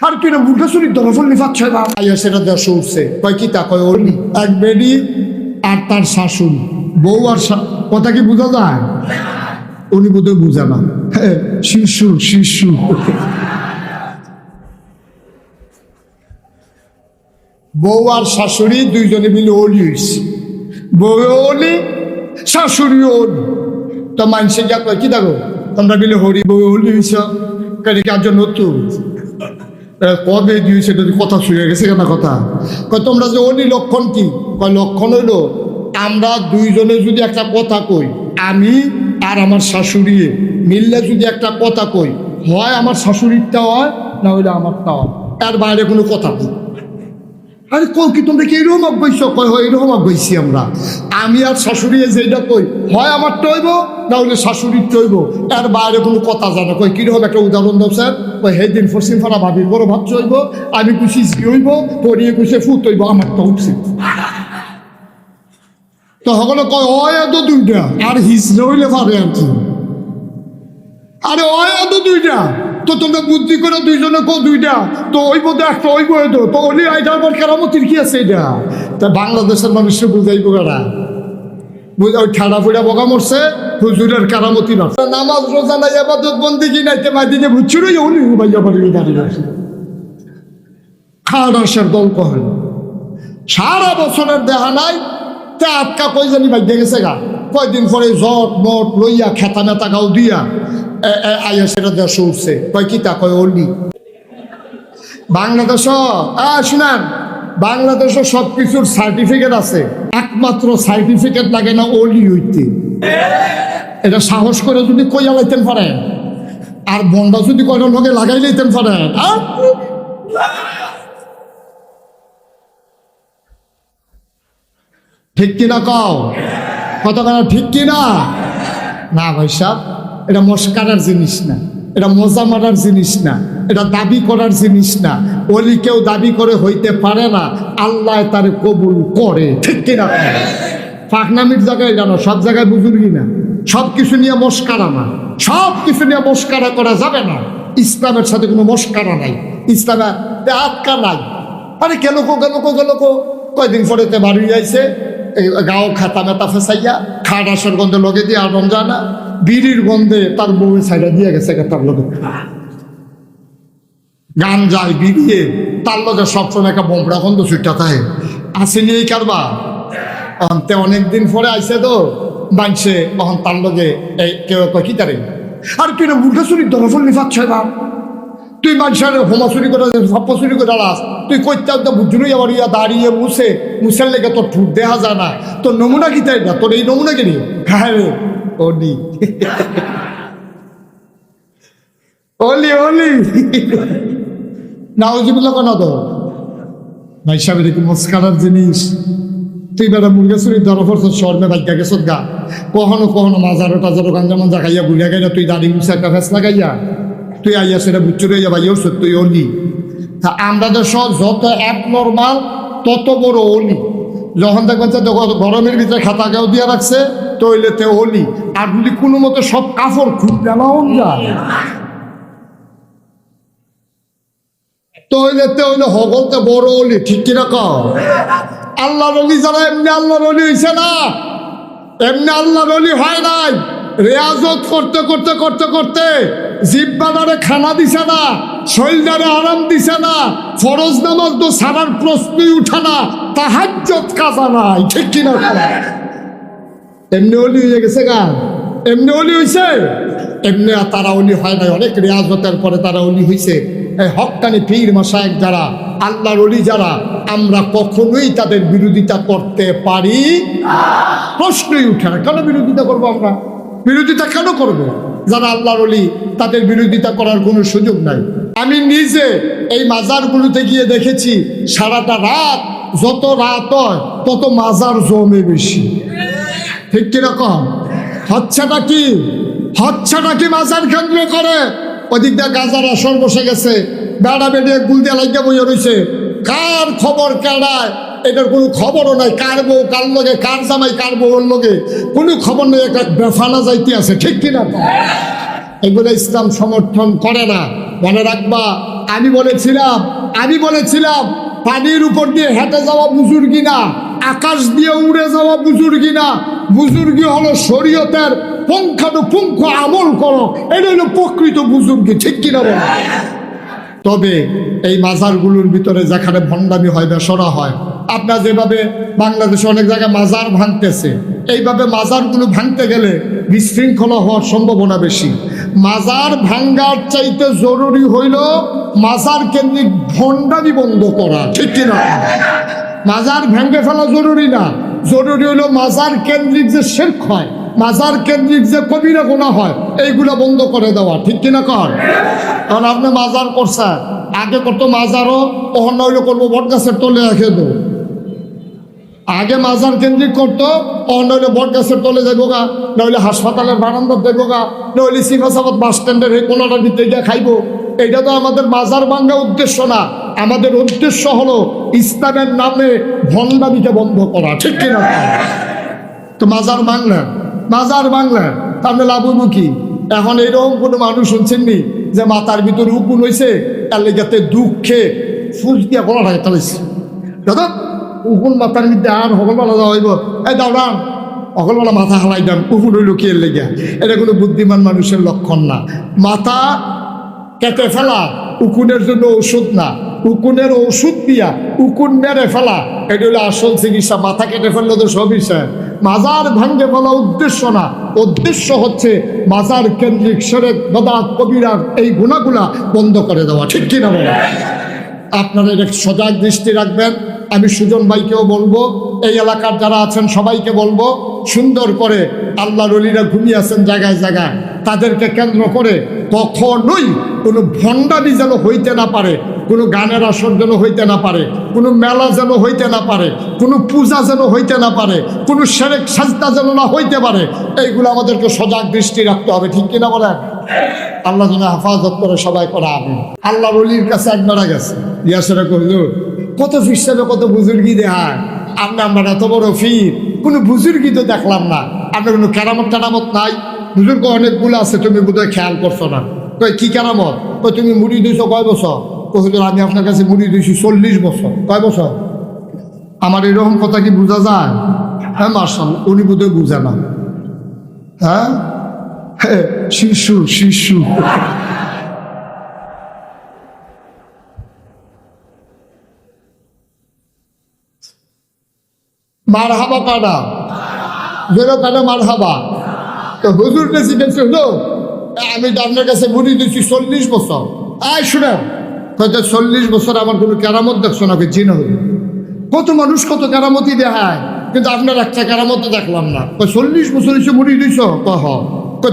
আর তুই না মুখে শুনি দরফলি পাচ্ছে না আইয়া সেটা দেশ উঠছে কয় কি তা কয় অলি এক বেডি আর তার শাশুড়ি বউ আর কথা কি বোঝা যায়? উনি বোধহয় বুঝে না, শিশু শিশু বউ আর শাশুড়ি দুইজনে মিলে অলি হয়েছে। বউ অলি, শাশুড়ি অলি। তো মানুষে যা কয় কি দেখো তোমরা মিলে হরি বউ অলি হয়েছ কেন কার জন্য নতুন কবে দিয়েছে কথা শুয়ে গেছে কেন কথা কয় তোমরা যে অলি লক্ষণ কি কয় লক্ষণ হইল আমরা দুইজনে যদি একটা কথা কই, আমি আর আমার শাশুড়ি মিললে যদি একটা কথা কই, হয় আমার শাশুড়িরটা হয় না হইলে আমারটা হয়, তার বাইরে কোনো কথা নেই। আরে কও কি তোমরা কি এরকম অভ্যাস কয়? হয় এরকম অভ্যাসী আমরা, আমি আর শাশুড়ি যেটা কই হয় আমার টইব না হলে শাশুড়ির টইব, তার বাইরে কোনো কথা জানা। কই কিরকম একটা উদাহরণ দাও স্যার? কই হে দিন পশ্চিম ফাড়া ভাবির বড় ভাব চইব, আমি কুছি কি হইব, পরিয়ে কুছে ফুট হইব, আমার তো উঠছে। তো সকলে কয় হয় এত দুইটা আর হিসড়ে হইলে পারে আর কি। আরে হয় এত দুইটা তো তোমরা বুদ্ধি করে দুইজনে কো দুইটা তো ওই বোধ একটা ওই বই তো অলি আইটার পর কেরামতির কি আছে এটা? তা বাংলাদেশের মানুষকে বুঝাইব কারা? ওই ঠাড়া ফুড়া বগা মরছে হুজুরের কেরামতি না, নামাজ রোজা নাই আবাদত বন্দেগি নাইতে মাইদিকে বুঝছিল অলি ভাইয়া বাড়ি দাঁড়িয়ে আছে। খাড়াসের দল কহেন সারা বছরের দেহা নাই তে আটকা কই জানি বাইকে গেছে গা, কয়দিন পরে জট মট লইয়া খেতা মেতা গাও দিয়া আইয়া সেটা দেশ উঠছে কয় কি তা কয় অলি। বাংলাদেশ শুনান, বাংলাদেশে সব কিছুর সার্টিফিকেট আছে, একমাত্র সার্টিফিকেট লাগে না অলি হইতে। এটা সাহস করে যদি কইয়া লাইতেন পারেন আর বন্ডা যদি কয়টা লোকে লাগাই লাইতেন পারেন, ঠিক কিনা কও? কতখানা ঠিক কিনা? না ভাই সাহেব, এটা মস্কারার জিনিস না, এটা মজা মারার জিনিস না, এটা দাবি করার জিনিস না। অলি কেউ দাবি করে হইতে পারে না, আল্লাহ তার কবুল করে। ঠিক কিনা? ফাঁকনামির জায়গায় জানো, সব জায়গায় বুঝুর্গি না, সব কিছু নিয়ে মস্কারা না, সব কিছু নিয়ে মস্কারা করা যাবে না। ইসলামের সাথে কোনো মস্কারা নাই, ইসলামে আটকা নাই। আরে গেল কয়দিন পরেতে বাড়ি যাইছে গাও খাতা মেতা ফেসাইয়া খাটাসের গন্ধে লগে দিয়ে আর রমজানা বিড়ির গন্ধে তার বউ সাইডা দিয়ে গেছে তার লগে গান যায় বিড়িয়ে তার লগে সবসময় একটা বোমরা গন্ধ ছুটটা থাকে। আসেনি এই কারবা অন্তে অনেকদিন পরে আইসে তো মানছে তখন তার লগে এই কেউ কি তারে আর তুই না মুখে চুরি দরফল নিফাচ্ছে না, তুই মানুষের হোমা চুরি করে সপ্প চুরি করে দাঁড়াস, তুই কইতে বুঝুন আবার ইয়া দাঁড়িয়ে মুছের লেগে তোর ঠুট দেখা যায় না, তোর নমুনা কি তাই না? তোর এই নমুনা কিনি হ্যাঁ রে অলি অলি অলি নাউজিবুল্লাহ কেন তো ভাই সাহেব এরকম মস্কারার জিনিস। তুই বেড়া মুরগা চুরি দরফর স্বর্ণে ভাগ্যা গেছ গা, কখনো কখনো মাজারো টাজারো গাঞ্জামান জাগাইয়া বুঝা গাইয়া তুই দাঁড়ি মুছে একটা ফেস লাগাইয়া তুই আইয়া সেটা বুঝছো রে ভাই তুই অলি। তা আমরা দেশ যত অ্যাপ নর্মাল তত বড় অলি। যখন দেখবেন গরমের ভিতরে খাতা গাও দিয়ে রাখছে তৈলেতে অলি, আর যদি কোনো মতো সব কাপড় খুব দেওয়া যায় তৈলেতে হইলে হগলতে বড় অলি। ঠিক কিনা কও? আল্লাহর অলি যারা এমনি আল্লাহর অলি হয়েছে না, এমনি আল্লাহর অলি হয় নাই, রেয়াজত করতে করতে করতে করতে জিব্বাদারে খানা দিছে না, শরীরদারে আরাম দিছে না, ফরজ নামাজ তো সারার প্রশ্নই উঠে না, তাহাজ্জুদ কাজা নাই। ঠিক কিনা? এমনি অলি হয়ে গেছে গা, এমনি অলি হয়েছে, এমনি তারা অলি হয় নাই, অনেক রেয়াজতের পরে তারা অলি হয়েছে। এই হক্কানি পীর মাশায়েখ যারা আল্লাহর অলি যারা, আমরা কখনোই তাদের বিরোধিতা করতে পারি প্রশ্নই উঠে না। কেন বিরোধিতা করবো আমরা? বিরোধিতা কেন করবো? যারা আল্লাহর ওলি তাদের বিরোধিতা করার কোনো সুযোগ নাই। আমি নিজে এই মাজারগুলোতে গিয়ে দেখেছি সারাটা রাত, যত রাত হয় তত মাজার জমে বেশি। ঠিক কিরকম? হচ্ছেটা কি মাজার কেন্দ্র করে ওদিক দিয়ে গাজার আসর বসে গেছে, বেড়া বেড়িয়ে গুল দিয়ে লাগিয়ে বইয়া রয়েছে, কার খবর কেড়ায় এটার কোনো খবরও নাই, কার বউ কার লগে, কার জামাই কার বউর লগে কোনো খবর নেই, একটা বেফানা যাইতে আছে। ঠিক কিনা? এগুলো ইসলাম সমর্থন করে না। মনে রাখবা, আমি বলেছিলাম পানির উপর দিয়ে হেঁটে যাওয়া বুজুর্গি না, আকাশ দিয়ে উড়ে যাওয়া বুজুর্গি না। বুজুর্গি হলো শরীয়তের পুঙ্খানুপুঙ্খ আমল করো, এটা হলো প্রকৃত বুজুর্গি, ঠিক কিনা বলো? তবে এই মাজারগুলোর ভিতরে যেখানে ভণ্ডামি হয়, বেসরা হয়, আপনার যেভাবে বাংলাদেশে অনেক জায়গায় মাজার ভাঙতেছে, এইভাবে মাজারগুলো ভাঙতে গেলে বিশৃঙ্খলা হওয়ার সম্ভাবনা বেশি। মাজার ভাঙ্গার চাইতে জরুরি হইল মাজার কেন্দ্রিক ভণ্ডামি বন্ধ করা, ঠিক কিনা? মাজার ভেঙে ফেলা জরুরি না, জরুরি হইল মাজার কেন্দ্রিক যে শিরক হয়, মাজার কেন্দ্রিক যে কবিরা গুনাহ হয়, এইগুলা বন্ধ করে দেওয়া, ঠিক কিনা কর? কারণ আপনি মাজার করছেন, আগে করতো মাজারও ওখান নইলে করবো বট গাছের তলে রেখে দো। আগে মাজার কেন্দ্রিক করতো, নইলে বট গাছের তলে যাইব গা, নইলে হাসপাতালের বারান্দার যাইব গা, নইলে সিফাসাবাদ বাস স্ট্যান্ডের এই কোনাটার ভিতরে গিয়ে খাইবো। এটা তো আমাদের মাজার ভাঙ্গা উদ্দেশ্য না। আমাদের উদ্দেশ্য হলো ইসলামের নামে ভণ্ডামিকে বন্ধ করা, ঠিক কিনা? তো মাজার বাংলা তাহলে লাভ হইব কি? এখন এইরকম কোনো মানুষ শুনছেন নি যে মাথার ভিতরে উকুন হয়েছে, তার লেগাতে দুঃখে ফুল দিয়া গলা লাগে তালাইছে, দাদা উকুন মাথার মধ্যে আর সকলবেলা যাওয়া হইব, এই দাওড়ান সকলবেলা মাথা হালাই দেন, উকুন হইল কি এর লেগা? এটা কোনো বুদ্ধিমান মানুষের লক্ষণ না। মাথা কেটে ফেলা উকুনের জন্য ওষুধ না, উকুনের ওষুধ দিয়া উকুন মেরে ফেলা এটা হলো আসল চিকিৎসা। মাথা কেটে ফেললে তো সব বিষয়। মাজার ভাঙ্গে ফেলা উদ্দেশ্য না, উদ্দেশ্য হচ্ছে মাজার কেন্দ্রিক শিরক, বিদআত, কবিরা এই গুনাহগুলা বন্ধ করে দেওয়া, ঠিক কিনা বলেন? আপনারা এটা সজাগ দৃষ্টি রাখবেন। আমি সুজন ভাইকেও বলবো, এই এলাকার যারা আছেন সবাইকে বলবো, সুন্দর করে আল্লাহর ওলিরা ঘুমিয়ে আছেন জায়গায় জায়গায়, তাদেরকে কেন্দ্র করে কখনোই কোনো ভণ্ডামি যেন হইতে না পারে, কোনো গানের আসর যেন হইতে না পারে, কোনো মেলা যেন হইতে না পারে, কোনো পূজা যেন হইতে না পারে, কোনো শিরক সাজদা যেন না হইতে পারে। এইগুলো আমাদেরকে সজাগ দৃষ্টি রাখতে হবে, ঠিক কিনা বলেন? আল্লাহ যেন হেফাজত করে সবাই করে। আমি আল্লাহর ওলির কাছে একবার গেছে, ইয়াসেরা কহিল কত ফিরসাবে কত বুজুর্গি দেখায়, আমরা এত বড় ফির, কোনো বুজুর্গি তো দেখলাম না, আপনার কোনো কেরামত টেরামত নাই? বুজুর্গ অনেকগুলো আছে, তুমি বোধহয় খেয়াল করছো না। কই কি কেরামত? কই তুমি মুড়ি দিয়েছো কয় বছর? কহিল আমি আপনার কাছে মুড়ি দিয়েছি 40 বছর। কয় বছর? আমার এরকম কথা কি বোঝা যায়? হ্যাঁ মাশাআল্লাহ, উনি বোধহয় বুঝে না। হ্যাঁ শিশু মারহাবা কাটা যেরো কাটা মারহাবা। তো হুজুর প্রেসিডেন্ট হলো আমি তো আপনার কাছে মুড়ি দিচ্ছি 40 বছর। আয় শুনে হয়তো 40 বছর আমার কোনো কেরামত দেখছো না? জি না। কত মানুষ কত কেরামতি দেখায়, কিন্তু আপনার একটা কেরামত দেখলাম না। 40 বছর এসে মুড়ি দিছ? কহ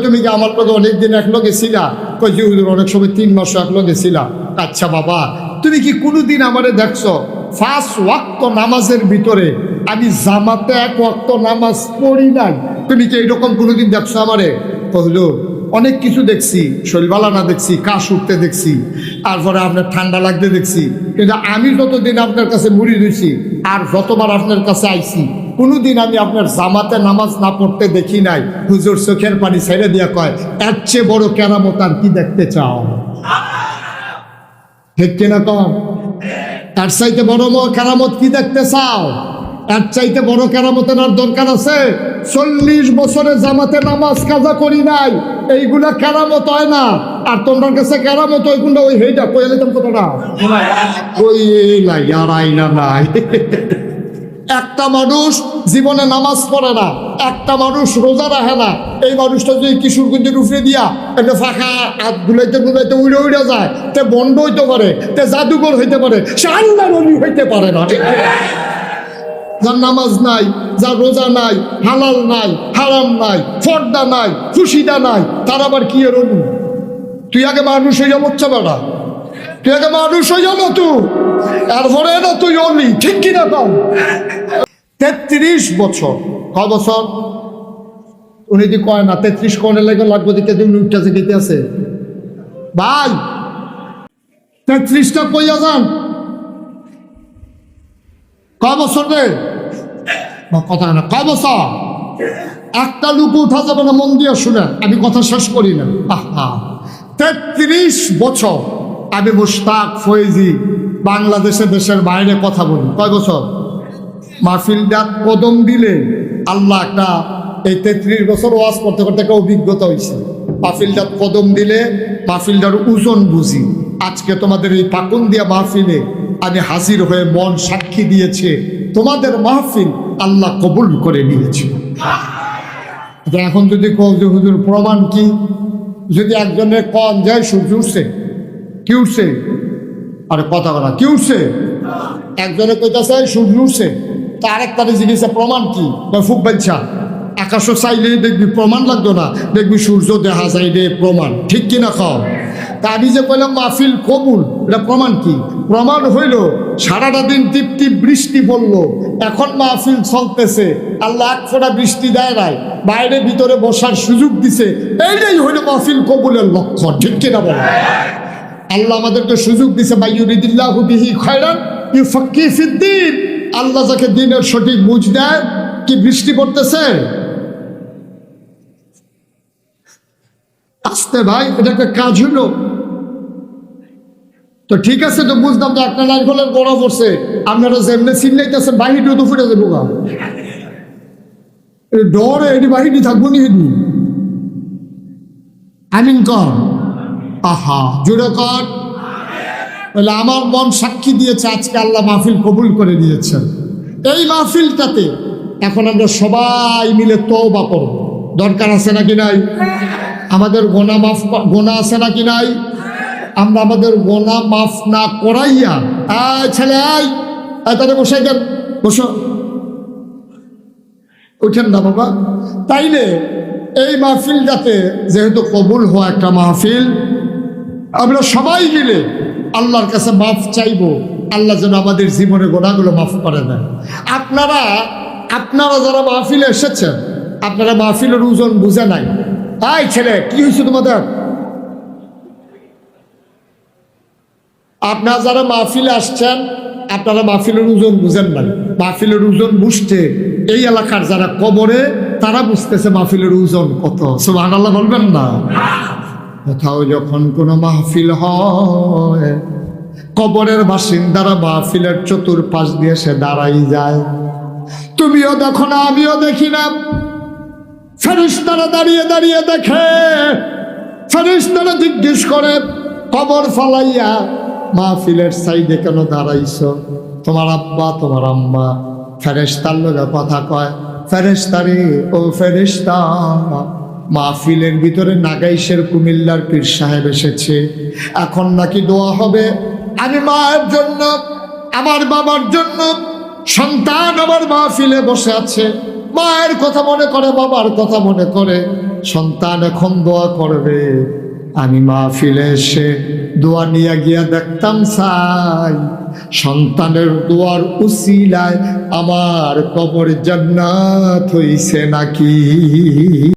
তুমি কি আমার লগে অনেকদিন একলগে ছিলা? কই যে হুজুর অনেক সময় 3 মাস একলগে ছিলা। আচ্ছা বাবা, তুমি কি কোনোদিন আমারে দেখছো 5 ওয়াক্ত নামাজের ভিতরে আমি জামাতে 1 ওয়াক্ত নামাজ পড়ি নাই? তুমি কি এরকম কোনোদিন দেখছো আমারে? কহিল অনেক কিছু দেখছি, শরীরবালানা দেখছি, কাশ উঠতে দেখছি, তারপরে আপনার ঠান্ডা লাগতে দেখছি, কিন্তু আমি যতদিন আপনার কাছে মুড়ি দিয়েছি আর যতবার আপনার কাছে আইছি কোনোদিন আমি আপনার জামাতে নামাজ না পড়তে দেখি নাই। হুজুর চোখের পানি ছেড়ে দিয়া কয়, এর চেয়ে বড় কেরামত আর কি দেখতে চাও? ঠিক কিনা কম? তার চাইতে বড় কেরামত কি দেখতে চাও? এর চাইতে বড় কেরামতের আর দরকার আছে? 40 বছরে জামাতে নামাজ কাজা করি নাই, এইগুলা কেরামত হয় না। আর তোমার কাছে কেরামত ওইগুলো ওই হেইটা কইলে তুমি কতটা ওই লাই আর আইনা নাই। একটা মানুষ জীবনে নামাজ পড়ে না, একটা মানুষ রোজা রাখে না, এই মানুষটা যদি কিশোরগঞ্জের উপরে দিয়া একটা ফাঁকা হাত গুলাইতে গুলাইতে উড়ে উড়ে যায়, তে বন্ধ হইতে পারে, তে জাদুঘর হইতে পারে, সে আল্লাহর ওলি হইতে পারে না। ঠিক যার নামাজ নাই, যার রোজা নাই, হালাল নাই, হারাম নাই, ফর্দা নাই, খুশিদা নাই, তার আবার কি এর ওলি? তুই আগে মানুষ হয়ে যাবো বেড়া, তুই আগে মানুষ হয়ে যাবো তুই, এরপরে না তুই অলি, ঠিক কিনা কম? 33 বছর। কয় বছর? উনি যদি কয় না 33 কনে লাগে লাগবে দিকে তুমি উঠতেছে গেতে আছে ভাই, 33টা কইয়া যান। কয় বছর রে? কথা না, কয় বছর? একটা লুকু উঠা যাবে না, মন দিয়ে শুনে, আমি কথা শেষ করি না। আহা, 33 বছর আমি মুশতাক ফয়েজি বাংলাদেশে, দেশের বাইরে কথা বলি। কয় বছর? মাহফিলটা কদম দিলে আল্লাহ একটা, এই 33 বছর ওয়াজ করতে করতে একটা অভিজ্ঞতা হয়েছে। মাহফিলটা কদম দিলে মাহফিলটার ওজন বুঝি। আজকে তোমাদের এই পাকুন দিয়া মাহফিলে আমি হাজির হয়ে মন সাক্ষী দিয়েছে তোমাদের মাহফিল আল্লাহ কবুল করে নিয়েছে। এখন যদি কও যে হুজুর প্রমাণ কি, যদি একজনের কন যায় সূর্য উঠছে, কি উঠছে? আরে কথা বলা, কি উঠছে? একজনে কইতাছে সূর্য উঠছে, তা আরেকটারে জিজ্ঞেসে প্রমাণ কি? ফুক বাচ্চা আকাশও চাইলে দেখবি প্রমাণ লাগতো না, দেখবি সূর্য দেখা যায় রে প্রমাণ, ঠিক কিনা খাও? তা আমি যে কইলাম মাহফিল কবুল, এটা প্রমাণ কি? প্রমাণ হইল সারাটা দিন টিপ টিপ বৃষ্টি পড়লো, এখন মাহফিল চলতেছে, আল্লাহ এক ফোঁটা বৃষ্টি দেয় নাই, বাইরে ভিতরে বসার সুযোগ দিছে, এইটাই হইল মাহফিল কবুলের লক্ষণ, ঠিক কিনা বলো? আল্লাহ আমাদেরকে সুযোগ দিছে, মাইয়ুরিদিল্লাহু বিহি খায়রান ইউফাক্কিহু ফিদ্দীন। আল্লাহ যাকে দ্বীনের সঠিক বুঝ দেয়। কি বৃষ্টি পড়তেছে? আসতে ভাই, এটা একটা কাজ হইল তো ঠিক আছে, তো বুঝলাম তো একটা নারকেলের গোড়া পড়ছে, আপনারা যেমনি চিল্লাইতেছেন বাহিরে তো ফুটে যাবো গা, ডরে এটি বাহিরে থাকবো নি হেদি। আমিন কর, আহা জোরে কর। বলে আমার মন সাক্ষী দিয়েছে আজকে আল্লাহ মাহফিল কবুল করে দিয়েছেন। এই মাহফিলটাতে এখন আমরা সবাই মিলে তওবা করব, দরকার আছে নাকি নাই? আমাদের গোনা আছে নাকি নাই? আমরা আমাদের গোনা মাফ না করাইয়া, ছেলে তাদের বসাই দেন, বসো, উঠেন না বাবা। তাইলে এই মাহফিলটাতে যেহেতু কবুল হওয়া একটা মাহফিল, আমরা সবাই মিলে আল্লাহর কাছে মাফ চাইব, আল্লাহ যেন আমাদের জীবনের গোনাগুলো মাফ করে দেন। আপনারা যারা মাহফিলে এসেছেন, আপনারা মাহফিলের ওজন বুঝে নাই। ছেলে কি হয়েছে তোমাদের? আপনারা যারা মাহফিলে আসছেন, আপনারা মাহফিলের ওজন বুঝেন নাই। মাহফিলের ওজন বুঝতে এই এলাকার যারা কবরে, তারা বুঝতেছে মাহফিলের ওজন কত। সুবহানাল্লাহ বলবেন না? কোথাও যখন কোনো মাহফিল হয়, কবরের বাসিন্দারা মাহফিলের চতুর্পাশ দিয়ে সে দাঁড়াই যায়। তুমিও দেখো না, আমিও দেখি না, ফেরেশতারা দাঁড়িয়ে দাঁড়িয়ে দেখে। ফেরেশতারা জিজ্ঞেস করে, কবর ফালাইয়া মাহফিলের সাইডে কেন দাঁড়াইছো? তোমার আব্বা তোমার আম্মা ফেরেশতার লগে কথা কয়, ফেরেশতারে ও ফেরেশতা, মাহফিলের ভিতরে নাগাইশের কুমিল্লার পীর সাহেব এসেছে, এখন নাকি দোয়া হবে। আমি মায়ের জন্য, আমার বাবার জন্য, সন্তান আমার মাহফিলে বসে আছে, মায়ের কথা মনে করে, বাবার কথা মনে করে, সন্তান এখন দোয়া করবে। আমি মাহফিলে এসে দোয়া নিয়ে গিয়া দেখতাম চাই সন্তানের দোয়ার উসিলায় আমার কবর জান্নাত হইছে নাকি।